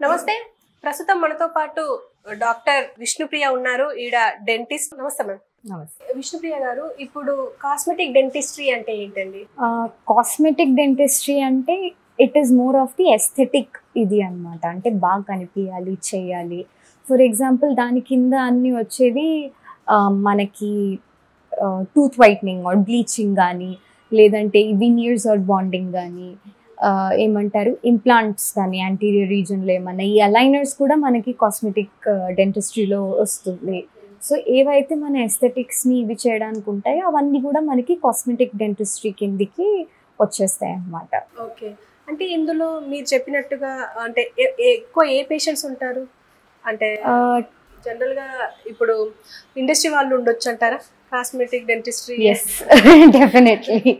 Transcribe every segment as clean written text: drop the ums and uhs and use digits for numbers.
నమస్తే. ప్రస్తుతం మనతో పాటు డాక్టర్ విష్ణుప్రియ ఉన్నారు. ఈడ డెంటిస్ట్. నమస్తే మ్యామ్. నమస్తే. విష్ణుప్రియ గారు, ఇప్పుడు కాస్మెటిక్ డెంటిస్ట్రీ అంటే ఏంటండి? కాస్మెటిక్ డెంటిస్ట్రీ అంటే it is more of the aesthetic ఇది అనమాట. అంటే బాగా కనిపించాలి, చేయాలి. ఫర్ ఎగ్జాంపుల్ దాని కింద అన్నీ వచ్చేది మనకి టూత్ వైట్నింగ్ ఆర్ బ్లీచింగ్ కానీ, లేదంటే వినియర్స్ ఆర్ బాండింగ్ కానీ, ఏమంటారు ఇంప్లాంట్స్ కానీ యాంటీరియర్ రీజన్లో ఏమన్నా, ఈ అలైనర్స్ కూడా మనకి కాస్మెటిక్ డెంటిస్ట్రీలో వస్తుంది. సో ఏవైతే మన ఎస్థెటిక్స్ని ఇవి చేయడానికి ఉంటాయో అవన్నీ కూడా మనకి కాస్మెటిక్ డెంటిస్ట్రీ కిందికి వచ్చేస్తాయి అన్నమాట. ఓకే. అంటే ఇందులో మీరు చెప్పినట్టుగా అంటే ఎక్కువ ఏ పేషెంట్స్ ఉంటారు? అంటే జనరల్గా ఇప్పుడు ఇండస్ట్రీ వాళ్ళు ఉండొచ్చు అంటారా cosmetic dentistry? Yes, definitely.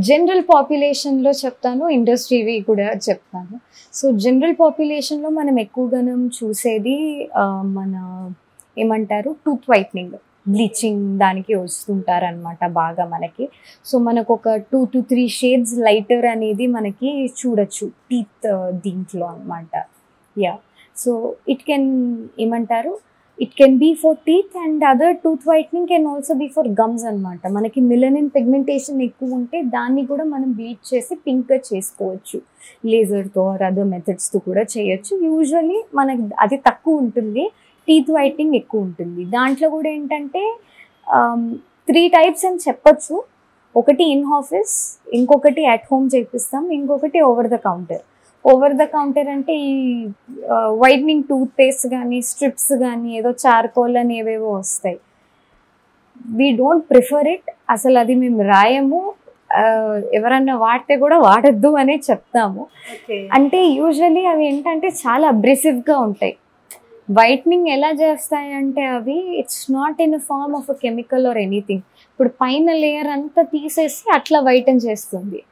General పాపులేషన్లో చెప్తాను, ఇండస్ట్రీవి కూడా చెప్తాను. సో జనరల్ పాపులేషన్లో మనం ఎక్కువగానం చూసేది మన ఏమంటారు టూత్ వైట్నింగ్, బ్లీచింగ్ దానికి వస్తుంటారనమాట బాగా మనకి. సో మనకు ఒక 2 to 3 షేడ్స్ లైటర్ అనేది మనకి చూడొచ్చు టీత్ దీంట్లో అనమాట. యా, సో ఇట్ కెన్ ఏమంటారు it can be for teeth and other tooth whitening can also be for gums అనమాట. మనకి మిలనిన్ పిగ్మెంటేషన్ ఎక్కువ ఉంటే దాన్ని కూడా మనం బ్లీచ్ చేసి పింక్గా చేసుకోవచ్చు. లేజర్తో ఆర్ అదర్ మెథడ్స్తో కూడా చేయొచ్చు. యూజువల్లీ మనకి అది తక్కువ ఉంటుంది, టీత్ వైట్నింగ్ ఎక్కువ ఉంటుంది. దాంట్లో కూడా ఏంటంటే 3 types అని చెప్పచ్చు. ఒకటి ఇన్ ఆఫీస్, ఇంకొకటి అట్ హోమ్ చేపిస్తాం, ఇంకొకటి over the counter. Over the counter అంటే ఈ వైట్నింగ్ టూత్ పేస్ట్ కానీ, స్ట్రిప్స్ కానీ, ఏదో చార్కోల్ అని ఏవేవో వస్తాయి. We don't prefer it. అసలు అది మేము రాయము, ఎవరన్నా వాడితే కూడా వాడద్దు అనే చెప్తాము. అంటే యూజువల్లీ అవి ఏంటంటే చాలా అబ్రెసివ్గా ఉంటాయి. వైట్నింగ్ ఎలా చేస్తాయంటే అవి it's not in form of a chemical or anything. ఇప్పుడు పైన లేయర్ అంతా తీసేసి అట్లా వైటన్ చేస్తుంది.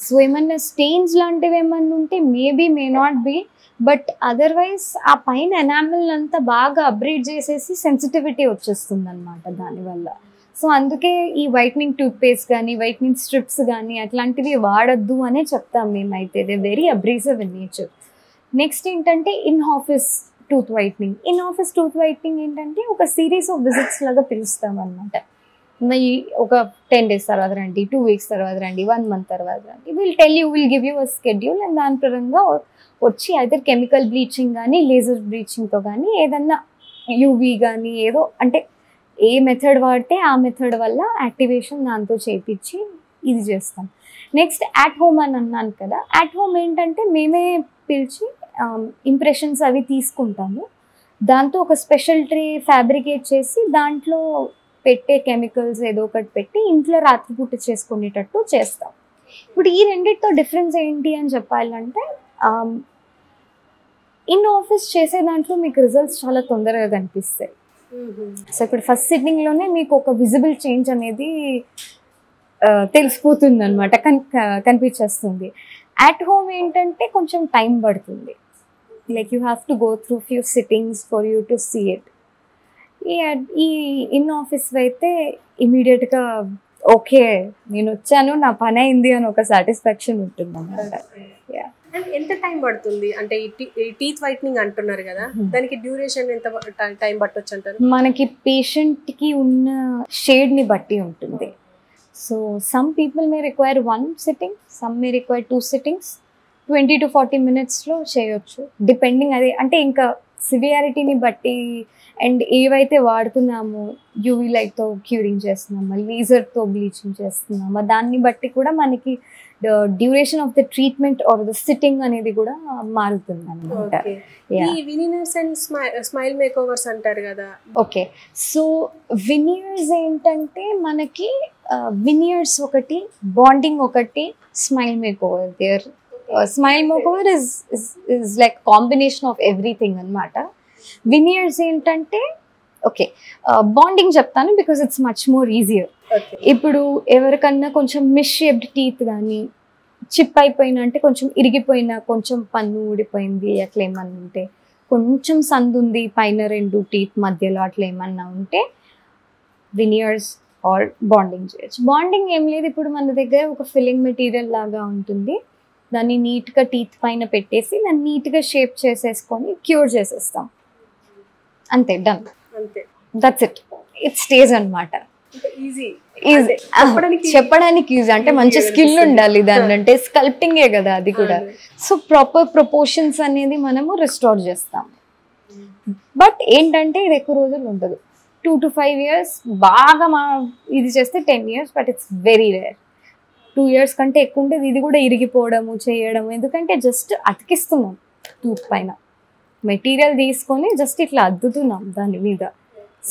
సో ఏమన్నా స్టెయిన్స్ లాంటివి ఏమన్నా ఉంటే maybe may not be, but otherwise ఆ పైన ఎనామిల్ అంతా బాగా అబ్రేడ్ చేసేసి సెన్సిటివిటీ వచ్చేస్తుంది అనమాట దానివల్ల. సో అందుకే ఈ వైట్నింగ్ టూత్పేస్ట్ కానీ, వైట్నింగ్ స్ట్రిప్స్ కానీ అట్లాంటివి వాడద్దు అనే చెప్తాం మేమైతే. They very abrasive in nature. Next ఏంటంటే in office tooth whitening. In office tooth whitening ఏంటంటే ఒక సిరీస్ ఆఫ్ విజిట్స్ లాగా పిలుస్తాం అనమాట. ఒక 10 days తర్వాత రండి, 2 weeks తర్వాత రండి, 1 month తర్వాత రండి. Will give you a schedule and దాని పరంగా వచ్చి అయితే కెమికల్ బ్లీచింగ్ కానీ, లేజర్ బ్లీచింగ్తో కానీ, ఏదన్నా యూవీ కానీ ఏదో అంటే ఏ మెథడ్ వాడితే ఆ మెథడ్ వల్ల యాక్టివేషన్ దాంతో చేపించి ఇది చేస్తాం. నెక్స్ట్ అట్ హోమ్ అని అన్నాను కదా. అట్ హోమ్ ఏంటంటే మేమే పిలిచి ఇంప్రెషన్స్ అవి తీసుకుంటాము. దాంతో ఒక స్పెషల్ ట్రే ఫ్యాబ్రికేట్ చేసి దాంట్లో పెట్టే కెమికల్స్ ఏదో ఒకటి పెట్టి ఇంట్లో రాత్రిపూట చేసుకునేటట్టు చేస్తాం. ఇప్పుడు ఈ రెండిటితో డిఫరెన్స్ ఏంటి అని చెప్పాలంటే ఇన్ ఆఫీస్ చేసే దాంట్లో మీకు రిజల్ట్స్ చాలా తొందరగా కనిపిస్తాయి. సో ఇప్పుడు ఫస్ట్ సిట్టింగ్లోనే మీకు ఒక విజిబుల్ చేంజ్ అనేది తెలిసిపోతుంది అనమాట, కనిపించేస్తుంది. అట్ హోమ్ ఏంటంటే కొంచెం టైం పడుతుంది. Like you have to go through few sittings for you to see it. ఈ ఇన్ ఆఫీస్ అయితే ఇమీడియట్గా ఓకే నేను వచ్చాను, నా పని అయింది అని ఒక సాటిస్ఫాక్షన్ ఉంటుంది అన్నమాట. ఎంత టైం పడుతుంది అంటే ఈ టీత్ వైట్నింగ్ అంటున్నారు కదా, దానికి డ్యూరేషన్ ఎంత టైం పట్టొచ్చు అంటారు? మనకి పేషెంట్కి ఉన్న షేడ్ని బట్టి ఉంటుంది. So some people may require 1 sitting, some may require 2 sittings. 20 to 40 minutesలో చేయొచ్చు, డిపెండింగ్. అదే అంటే ఇంకా సివియారిటీని బట్టి అండ్ ఏవైతే వాడుతున్నామో, యూవీ లైట్తో క్యూరింగ్ చేస్తున్నామా, లేజర్తో బ్లీచింగ్ చేస్తున్నామా, దాన్ని బట్టి కూడా మనకి duration of the treatment are the sitting అనేది కూడా మారుతుంది అనమాట. వినియర్స్ అండ్ స్మైల్ మేకోవర్స్ అంటారు కదా. ఓకే, సో వినియర్స్ ఏంటంటే మనకి వినియర్స్ ఒకటి, బాండింగ్ ఒకటి, smile makeover. There smile makeover is like combination of everything అనమాట. వినియర్స్ ఏంటంటే ఓకే బాండింగ్ చెప్తాను because it's much more easier. ఇప్పుడు ఎవరికన్నా కొంచెం మిస్ షేప్డ్ టీత్ కానీ, చిప్ అయిపోయినా అంటే కొంచెం ఇరిగిపోయినా, కొంచెం పన్ను ఊడిపోయింది అట్లా ఏమన్నా ఉంటే, కొంచెం సందు ఉంది పైన 2 టీత్ మధ్యలో అట్లా ఏమన్నా ఉంటే వినియర్స్ ఆర్ బాండింగ్ చేయొచ్చు. బాండింగ్ ఏం లేదు, ఇప్పుడు మన దగ్గర ఒక ఫిల్లింగ్ మెటీరియల్ లాగా ఉంటుంది. దాన్ని నీట్గా టీత్ పైన పెట్టేసి దాన్ని నీట్గా షేప్ చేసేసుకొని క్యూర్ చేసేస్తాం, అంతే, డన్, అంతే, దట్స్ ఇట్. ఇట్ స్టేజ్ అనమాట. ఈజీ చెప్పడానికి యూజ్, అంటే మంచి స్కిల్ ఉండాలి దాన్ని, అంటే స్కల్ప్టింగే కదా అది కూడా. సో ప్రాపర్ ప్రపోర్షన్స్ అనేది మనము రిస్టోర్ చేస్తాం. బట్ ఏంటంటే ఇది ఎక్కువ రోజులు ఉండదు, 2 to 5 years బాగా ఇది చేస్తే 10 years, but it's very rare. 2 years కంటే ఎక్కువ ఉండేది. ఇది కూడా ఇరిగిపోవడము చేయడము, ఎందుకంటే జస్ట్ అతికిస్తున్నాం టూత్ పైన, మెటీరియల్ తీసుకొని జస్ట్ ఇట్లా అద్దుతున్నాం దాని మీద.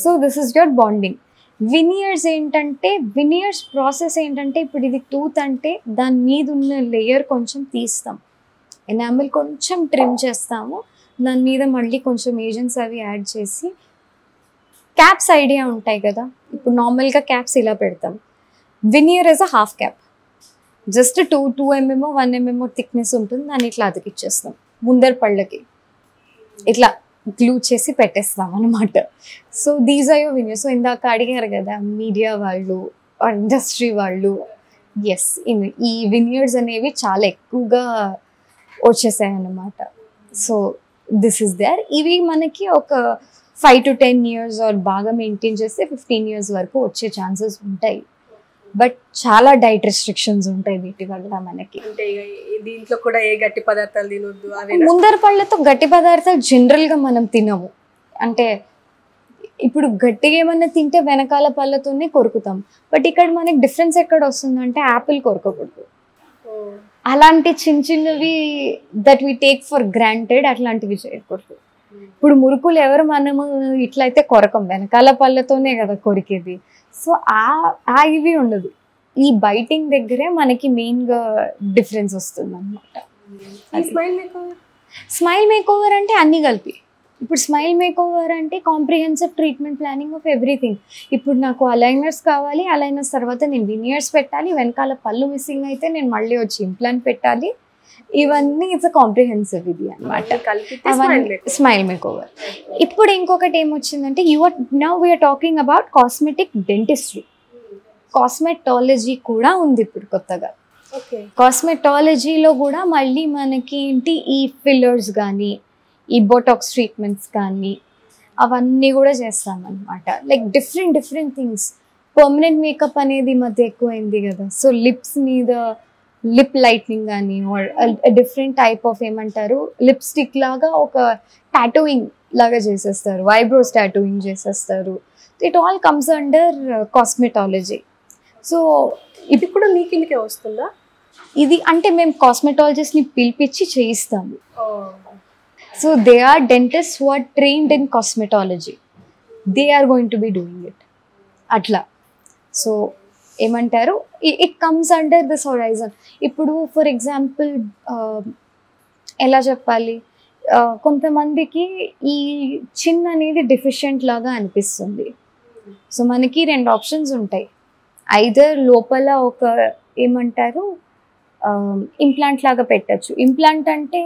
So this is your bonding. Veneers ఏంటంటే, వినియర్స్ ప్రాసెస్ ఏంటంటే, ఇప్పుడు ఇది టూత్ అంటే దాని మీద ఉన్న లేయర్ కొంచెం తీస్తాం, ఎనామిల్ కొంచెం ట్రిమ్ చేస్తాము, దాని మీద మళ్ళీ కొంచెం ఏజెంట్స్ అవి యాడ్ చేసి, క్యాప్స్ ఐడియా ఉంటాయి కదా, ఇప్పుడు నార్మల్గా క్యాప్స్ ఇలా పెడతాం, veneer is a half cap, just 2 mm 1 mm thickness ఉంటుంది, దాన్ని ఇట్లా అతికిచ్చేస్తాం ముందర పళ్ళకి, ఇట్లా గ్లూ చేసి పెట్టేస్తాం అనమాట. So these are your veneers. So ఇందాక అడిగారు కదా మీడియా వాళ్ళు, ఇండస్ట్రీ వాళ్ళు, ఎస్, ఈ వినియర్స్ అనేవి చాలా ఎక్కువగా వచ్చేసాయి అన్నమాట. So this is there. ఇవి మనకి ఒక 5 to 10 years బాగా మెయింటైన్ చేస్తే 15 years వరకు వచ్చే ఛాన్సెస్ ఉంటాయి. బట్ చాలా డైట్ రెస్ట్రిక్షన్స్ ఉంటాయి వీటి వల్ల మనకి. అంటే దీంట్లో కూడా ఏ గట్టి పదార్థాలు తినొద్దు, ముందర పళ్ళతో గట్టి పదార్థాలు జనరల్గా మనం తినము. అంటే ఇప్పుడు గట్టిగా ఏమన్నా తింటే వెనకాల పళ్ళతోనే కొరుకుతాం, బట్ ఇక్కడ మనకి డిఫరెన్స్ ఎక్కడ వస్తుందంటే యాపిల్ కొరకకూడదు. అలాంటి చిన్న చిన్నవి that we take for granted, అట్లాంటివి చేయకూడదు. ఇప్పుడు మురుకులు ఎవరు మనము ఇట్లయితే కొరకం, వెనకాల పళ్ళతోనే కదా కొరికేది. సో ఇవి ఉండదు. ఈ బైటింగ్ దగ్గరే మనకి మెయిన్గా డిఫరెన్స్ వస్తుంది అనమాట. స్మైల్ మేకోవర్ అంటే అన్ని కలిపి. ఇప్పుడు స్మైల్ మేకోవర్ అంటే comprehensive treatment planning of everything. ఇప్పుడు నాకు అలైనర్స్ కావాలి, అలైనర్స్ తర్వాత నేను వినియర్స్ పెట్టాలి, వెనకాల పళ్ళు మిస్సింగ్ అయితే నేను మళ్ళీ వచ్చి ఇంప్లాంట్ పెట్టాలి, ఇవన్నీ ఇట్స్ కాంప్రిహెన్సివ్ ఇది అనమాట, స్మైల్ మేకోవర్. ఇప్పుడు ఇంకొకటి ఏమొచ్చిందంటే now we are talking about cosmetic dentistry. Cosmetology కూడా ఉంది ఇప్పుడు కొత్తగా. కాస్మెటాలజీలో కూడా మళ్ళీ మనకి ఏంటి, ఈ ఫిల్లర్స్ కానీ ఈ బోటాక్స్ ట్రీట్మెంట్స్ కానీ అవన్నీ కూడా చేస్తామన్నమాట. Like different things. Permanent makeup అనేది మధ్య ఎక్కువైంది కదా, సో లిప్స్ మీద లిప్ లైట్నింగ్ కానీ, డిఫరెంట్ టైప్ ఆఫ్ ఏమంటారు లిప్స్టిక్ లాగా ఒక టాటూయింగ్ లాగా చేసేస్తారు, ఐబ్రోస్ టాటూయింగ్ చేసేస్తారు. It all comes under cosmetology. So ఇది కూడా మీ కిందకే వస్తుందా? ఇది అంటే మేము కాస్మెటాలజిస్ట్ని పిలిపించి చేయిస్తాము. So they are dentist who are trained in cosmetology, they are going to be doing it అట్లా. సో ఏమంటారు, it comes under this horizon. ఇప్పుడు ఫర్ ఎగ్జాంపుల్ ఎలా చెప్పాలి, కొంతమందికి ఈ చిన్ అనేది డెఫిషియెంట్ లాగా అనిపిస్తుంది. సో మనకి 2 ఆప్షన్స్ ఉంటాయి. ఐదర్ లోపల ఒక ఏమంటారు ఇంప్లాంట్ లాగా పెట్టచ్చు. ఇంప్లాంట్ అంటే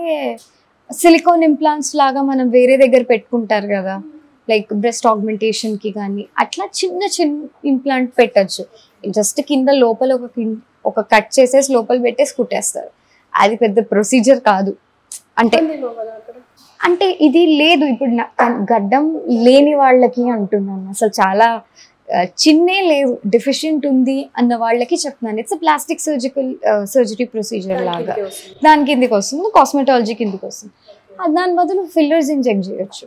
సిలికాన్ ఇంప్లాంట్స్ లాగా మనం వేరే దగ్గర పెట్టుకుంటారు కదా, లైక్ బ్రెస్ట్ ఆగ్మెంటేషన్కి కానీ అట్లా చిన్న ఇంప్లాంట్ పెట్టచ్చు. జస్ట్ కింద లోపల ఒక కట్ చేసేసి లోపల పెట్టేసి కుట్టేస్తారు. అది పెద్ద ప్రొసీజర్ కాదు. అంటే ఇది లేదు, ఇప్పుడు గడ్డం లేని వాళ్ళకి అంటున్నాను, అసలు చాలా చిన్నే లేదు, డెఫిషియెంట్ ఉంది అన్న వాళ్ళకి చెప్తున్నాను. ఇట్స్ ప్లాస్టిక్ సర్జరీ ప్రొసీజర్ లాగా దాని కిందికి వస్తుంది, కాస్మెటాలజీ కిందికి వస్తుంది. దాని బదులు ఫిల్లర్స్ ఇంజెక్ట్ చేయొచ్చు,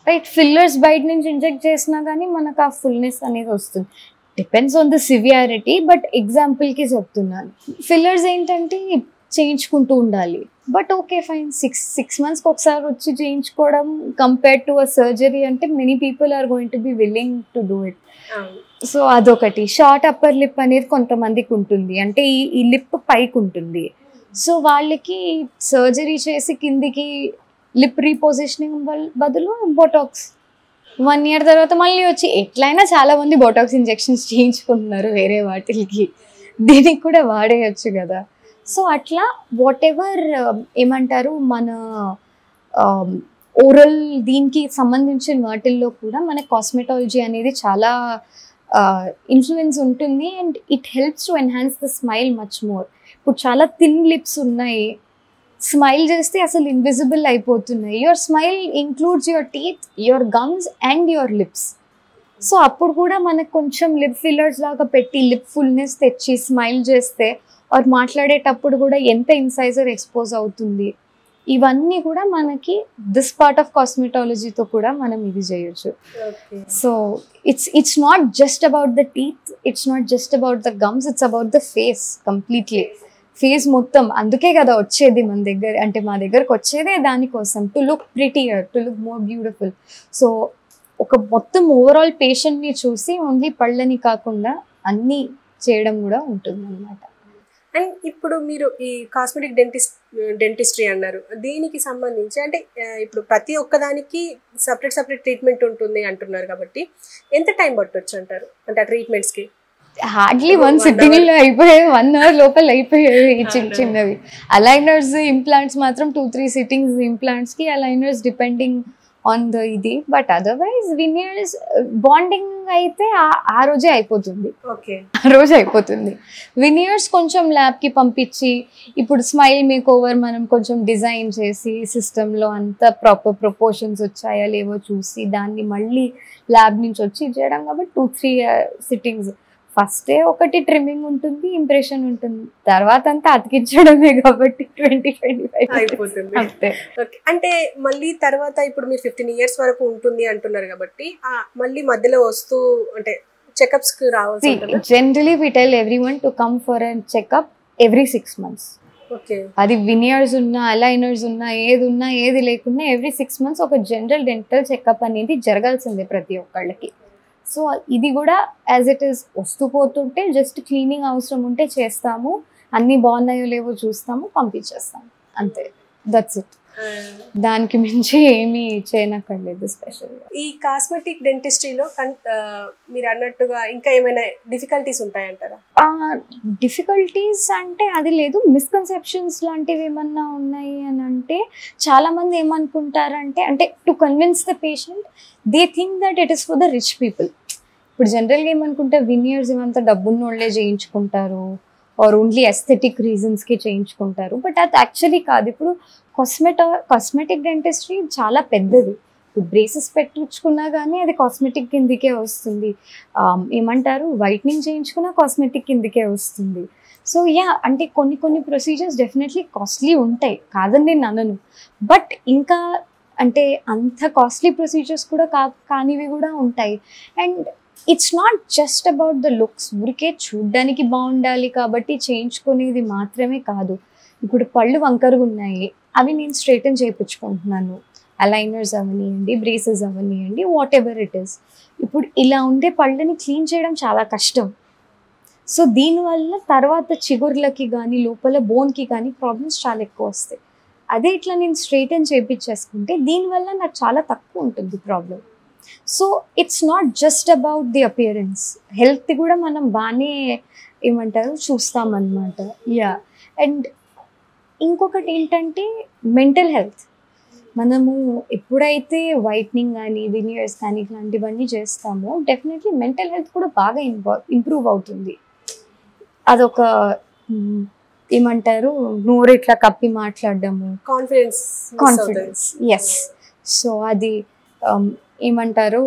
రైట్? ఫిల్లర్స్ బయట నుంచి ఇంజెక్ట్ చేసినా కానీ మనకు ఆ ఫుల్నెస్ అనేది వస్తుంది. Depends on the severity, but ఎగ్జాంపుల్కి చెప్తున్నాను. ఫిల్లర్స్ ఏంటంటే చేయించుకుంటూ ఉండాలి, బట్ ఓకే ఫైన్, 6 monthsకి ఒకసారి వచ్చి చేయించుకోవడం కంపేర్ టు అ సర్జరీ అంటే many people are going to be willing to do it. So అదొకటి. షార్ట్ అప్పర్ లిప్ అనేది కొంతమందికి ఉంటుంది, అంటే ఈ లిప్ పైకి ఉంటుంది. సో వాళ్ళకి సర్జరీ చేసి కిందికి లిప్ రీపొజిషనింగ్ బదులు బోటాక్స్ 1 year తర్వాత మళ్ళీ వచ్చి ఎట్లయినా చాలా మంది బోటాక్స్ ఇంజెక్షన్స్ చేయించుకుంటున్నారు వేరే వాటికి, దీనికి కూడా వాడేయచ్చు కదా. సో అట్లా వాట్ ఎవర్ ఏమంటారు మన ఓరల్ దీనికి సంబంధించిన వాటిల్లో కూడా మన కాస్మెటాలజీ అనేది చాలా ఇన్ఫ్లుయెన్స్ ఉంటుంది, and it helps to enhance the smile much more. ఇప్పుడు చాలా థిన్ లిప్స్ ఉన్నాయి, స్మైల్ చేస్తే అసలు ఇన్విజిబుల్ అయిపోతున్నాయి. Your smile includes your teeth, your gums and your lips. So అప్పుడు కూడా మనకు కొంచెం లిప్ ఫిల్లర్స్ లాగా పెట్టి లిప్ ఫుల్నెస్ తెచ్చి స్మైల్ చేస్తే ఆర్ మాట్లాడేటప్పుడు కూడా ఎంత ఇన్సైజర్ ఎక్స్పోజ్ అవుతుంది, ఇవన్నీ కూడా మనకి దిస్ పార్ట్ ఆఫ్ కాస్మెటాలజీతో కూడా మనం ఇది చేయొచ్చు. So it's not just about the teeth, it's not just about the gums, it's about the face completely. Face మొత్తం అందుకే కదా వచ్చేది మన దగ్గర, అంటే మా దగ్గరకు వచ్చేదే దానికోసం, to look prettier, to look more beautiful. So ఒక మొత్తం ఓవరాల్ పేషెంట్ని చూసి ఓన్లీ పళ్ళని కాకుండా అన్నీ చేయడం కూడా ఉంటుంది అన్నమాట. అండ్ ఇప్పుడు మీరు ఈ కాస్మెటిక్ డెంటిస్ట్రీ అన్నారు, దీనికి సంబంధించి అంటే ఇప్పుడు ప్రతి ఒక్కదానికి సపరేట్ ట్రీట్మెంట్ ఉంటుంది అంటున్నారు కాబట్టి ఎంత టైం పట్టొచ్చు అంటారు, అంటే ఆ ట్రీట్మెంట్స్కి? హార్డ్లీ 1 సిట్టింగ్ లో అయిపోయాయి, 1 hour లోపల అయిపోయాయి చిన్నవి. అలైనర్స్ ఇంప్లాంట్స్ మాత్రం 2-3 సిట్టింగ్స్ ఇంప్లాంట్స్ కి, అలైనర్స్ డిపెండింగ్ ఆన్ ద ఇది. బట్ అదర్వైజ్ వినియర్స్ బాండింగ్ అయితే ఆ రోజే అయిపోతుంది, ఆ రోజు అయిపోతుంది. వినియర్స్ కొంచెం ల్యాబ్ కి పంపించి, ఇప్పుడు స్మైల్ మేక్ ఓవర్ మనం కొంచెం డిజైన్ చేసి సిస్టంలో అంతా ప్రాపర్ ప్రపోర్షన్స్ వచ్చాయా లేవో చూసి దాన్ని మళ్ళీ ల్యాబ్ నుంచి వచ్చి చేయడం కాబట్టి 2-3 సిట్టింగ్స్. ఫస్టే ఒకటి ట్రిమ్మింగ్ ఉంటుంది, ఇంప్రెషన్ ఉంటుంది, తర్వాత అంతా అతికించడమే కాబట్టి 20-25 అయిపోతుంది అంతే. అంటే మళ్ళీ తర్వాత ఇప్పుడు మీరు 15 years వరకు ఉంటుంది అంటున్నారు కాబట్టి మళ్ళీ మధ్యలో వస్తూ అంటే చెకప్స్ కి రావాల్సి ఉంటుంది. Generally we tell everyone to come for a checkup every 6 months. అది వినియర్స్ ఉన్నా, అలైనర్స్ ఉన్నా, ఏది లేకున్నా ఎవ్రీ 6 months ఒక జనరల్ డెంటల్ చెకప్ అనేది జరగాల్సిందే ప్రతి ఒక్కళ్ళకి. సో ఇది కూడా యాజ్ ఇట్ ఈస్ వస్తూ పోతుంటే జస్ట్ క్లీనింగ్ అవసరం ఉంటే చేస్తాము, అన్నీ బాగున్నాయో లేవో చూస్తాము, పంపించేస్తాము అంతే, దట్స్ ఇట్. దానికి మించి ఏమీ చేయనక్కర్లేదు స్పెషల్గా. ఈ కాస్మెటిక్ డెంటిస్ట్రీలో మీరు అన్నట్టుగా ఇంకా ఏమైనా డిఫికల్టీస్ ఉంటాయంటారా? డిఫికల్టీస్ అంటే అది లేదు, మిస్కన్సెప్షన్స్ లాంటివి ఏమన్నా ఉన్నాయి అని అంటే చాలామంది ఏమనుకుంటారంటే, అంటే to convince the patient they think that it is for the rich people. ఇప్పుడు జనరల్గా ఏమనుకుంటే వినియర్స్ ఇవంతా డబ్బున్నోళ్ళే చేయించుకుంటారు ఆర్ ఓన్లీ ఎస్థెటిక్ రీజన్స్కి చేయించుకుంటారు, బట్ అది యాక్చువల్లీ కాదు. ఇప్పుడు కాస్మెటిక్ డెంటిస్ట్రీ చాలా పెద్దది. ఇప్పుడు బ్రేసెస్ పెట్టించుకున్నా కానీ అది కాస్మెటిక్ కిందికే వస్తుంది, ఏమంటారు వైట్నింగ్ చేయించుకున్నా కాస్మెటిక్ కిందికే వస్తుంది. సో అంటే కొన్ని ప్రొసీజర్స్ డెఫినెట్లీ కాస్ట్లీ ఉంటాయి, కాదని నేను అనను. బట్ ఇంకా అంటే అంత కాస్ట్లీ ప్రొసీజర్స్ కూడా కానివి కూడా ఉంటాయి. And it's not just about the looks, ఊరికే చూడ్డానికి బాగుండాలి కాబట్టి చేయించుకునేది మాత్రమే కాదు. ఇప్పుడు పళ్ళు వంకరగా ఉన్నాయి, అవి నేను స్ట్రైటన్ చేయించుకుంటున్నాను, అలైనర్స్ అవనియండి, బ్రేసెస్ అవనియండి, వాట్ ఎవర్ ఇట్ ఈస్. ఇప్పుడు ఇలా ఉండే పళ్ళని క్లీన్ చేయడం చాలా కష్టం. సో దీనివల్ల తర్వాత చిగుర్లకి కానీ లోపల బోన్కి కానీ ప్రాబ్లమ్స్ చాలా ఎక్కువ వస్తాయి. అదే ఇట్లా నేను స్ట్రైటన్ చేయించేసుకుంటే దీనివల్ల నాకు చాలా తక్కువ ఉంటుంది problem. So it's not just about the appearance, health కూడా మనం బాగానే ఏమంటారు చూస్తామన్నమాట. అండ్ ఇంకొకటి ఏంటంటే మెంటల్ హెల్త్. మనము ఎప్పుడైతే వైట్నింగ్ కానీ వినియర్స్ కానీ ఇట్లాంటివన్నీ చేస్తామో డెఫినెట్లీ మెంటల్ హెల్త్ కూడా బాగా ఇంప్రూవ్ అవుతుంది. అదొక ఏమంటారు నోరు ఇట్లా కప్పి మాట్లాడడము, కాన్ఫిడెన్స్. ఎస్. సో అది ఏమంటారు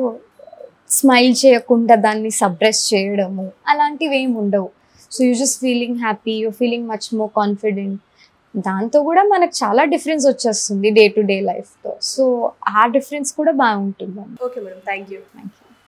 స్మైల్ చేయకుండా దాన్ని సప్రెస్ చేయడము అలాంటివి ఏమి ఉండవు. So you just feeling happy, you feeling much more confident. దాంతో కూడా మనకు చాలా డిఫరెన్స్ వచ్చేస్తుంది డే టు డే లైఫ్తో. సో ఆ డిఫరెన్స్ కూడా బాగుంటుంది. Okay madam, thank you.